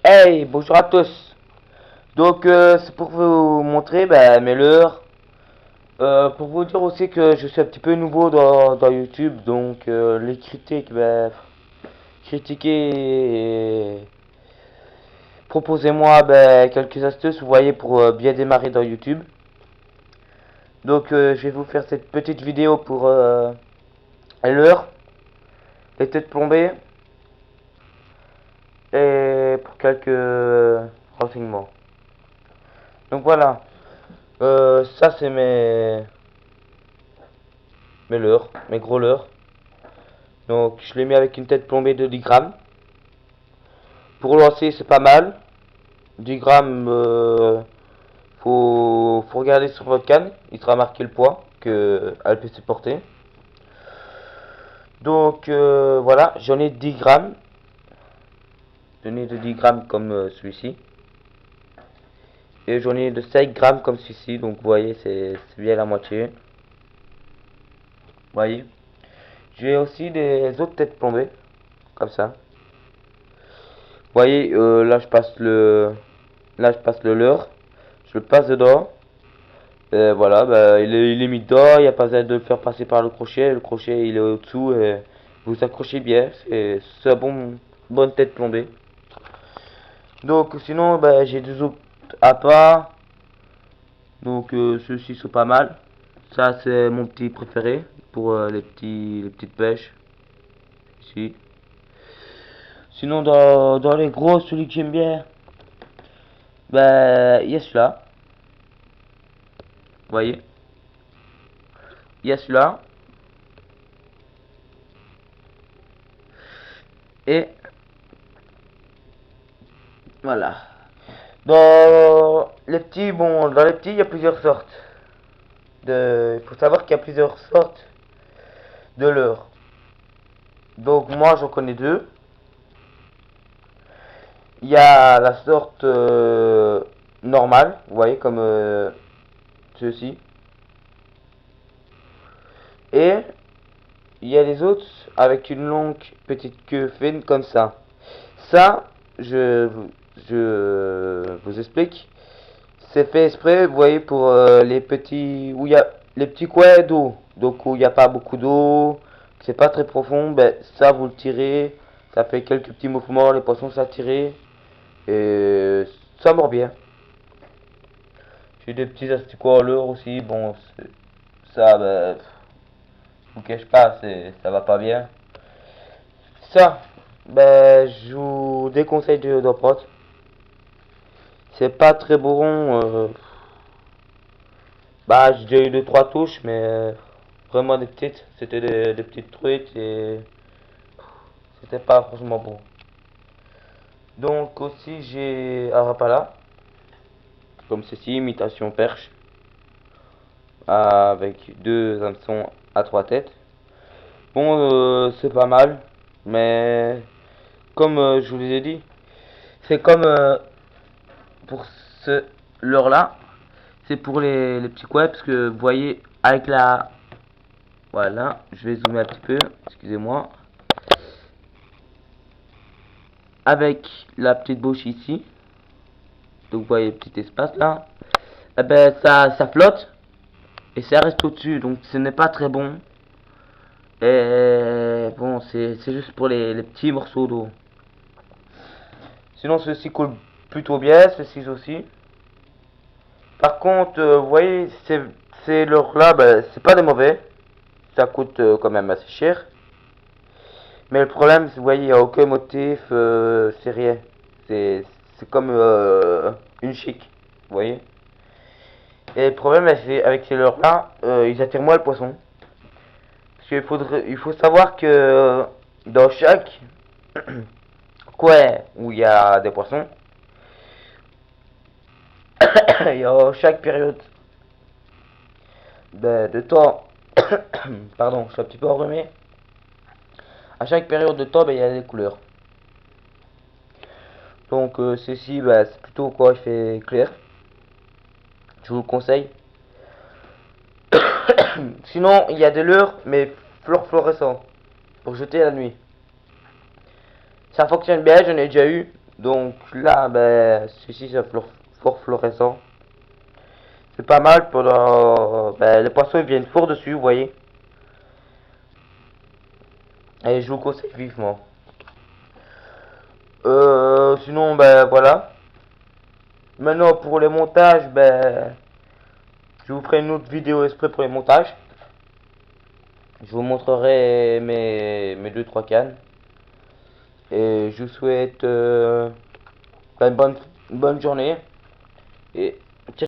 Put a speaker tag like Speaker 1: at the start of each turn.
Speaker 1: Hey, bonjour à tous. Donc, c'est pour vous montrer mes leurres. Pour vous dire aussi que je suis un petit peu nouveau dans YouTube. Donc, les critiques, critiquez et proposez-moi quelques astuces, vous voyez, pour bien démarrer dans YouTube. Donc, je vais vous faire cette petite vidéo pour les leurres, les têtes plombées et pour quelques renseignements. Donc voilà, ça c'est mes leurres, mes gros leurres. Donc je l'ai mis avec une tête plombée de 10 grammes. Pour lancer c'est pas mal. 10 grammes, faut regarder sur votre canne. Il sera marqué le poids qu'elle peut supporter. Donc voilà, j'en ai 10 grammes. J'en ai de 10 grammes comme celui-ci. Et j'en ai de 5 grammes comme celui-ci. Donc vous voyez, c'est bien la moitié. Vous voyez. J'ai aussi des autres têtes plombées. Comme ça. Vous voyez, là je passe le leurre. Je le passe dedans. Voilà, il est mis dedans, il n'y a pas besoin de le faire passer par le crochet il est au-dessous, et vous accrochez bien, c'est bonne tête plombée. Donc sinon, j'ai deux autres à part, donc ceux-ci sont pas mal. Ça c'est mon petit préféré pour les petites pêches, ici. Sinon dans les gros, celui que j'aime bien, il y a celui-là, vous voyez, il y a celui-là, et voilà. Dans les petits, il y a plusieurs sortes. Il faut savoir qu'il y a plusieurs sortes de leurres. Donc moi, j'en connais deux. Il y a la sorte normale, vous voyez, comme ceci. Et il y a les autres avec une longue petite queue fine comme ça. Ça, je vous explique. C'est fait exprès, vous voyez, pour les petits où il y a les petits coins d'eau. Donc où il n'y a pas beaucoup d'eau, c'est pas très profond, ça vous le tirez, ça fait quelques petits mouvements, les poissons s'attirent et ça mord bien. J'ai des petits asticots à leurre aussi, bon, ça, je vous cache pas, ça va pas bien. Ça, je vous déconseille d'en prendre. C'est pas très bon. J'ai déjà eu deux trois touches, mais vraiment des petites. C'était des petites truites et c'était pas franchement bon. Donc aussi j'ai un rapala, comme ceci, imitation perche, avec deux hameçons à trois têtes. Bon, c'est pas mal, mais comme je vous ai dit, c'est comme pour ce leurre là, c'est pour les petits couets, parce que vous voyez, avec la... Voilà, je vais zoomer un petit peu, excusez-moi. Avec la petite bouche ici, donc vous voyez le petit espace là, ça flotte et ça reste au-dessus, donc ce n'est pas très bon. Et bon, c'est juste pour les petits morceaux d'eau. Sinon, ceci coule plutôt bien, ceci aussi. Par contre, vous voyez, ces leurres là, c'est pas des mauvais. Ça coûte quand même assez cher. Mais le problème, vous voyez, il n'y a aucun motif, c'est rien. C'est comme une chic, vous voyez. Et le problème avec ces leurres là, ils attirent moins le poisson. Parce il faut savoir que dans chaque coin où il y a des poissons, il y a chaque période de temps, pardon, je suis un petit peu enrhumé. À chaque période de temps, il y a des couleurs. Donc ceci, c'est plutôt quoi, il fait clair. Je vous le conseille. Sinon, il y a des leurres, mais fluorescents, pour jeter la nuit. Ça fonctionne bien, j'en ai déjà eu. Donc là, ben, ceci c'est fort fluorescent. C'est pas mal pour les poissons ils viennent fort dessus, vous voyez. Et je vous conseille vivement. Sinon, ben voilà. Maintenant pour les montages, ben, je vous ferai une autre vidéo exprès pour les montages. Je vous montrerai mes 2-3 cannes. Et je vous souhaite une bonne journée. Et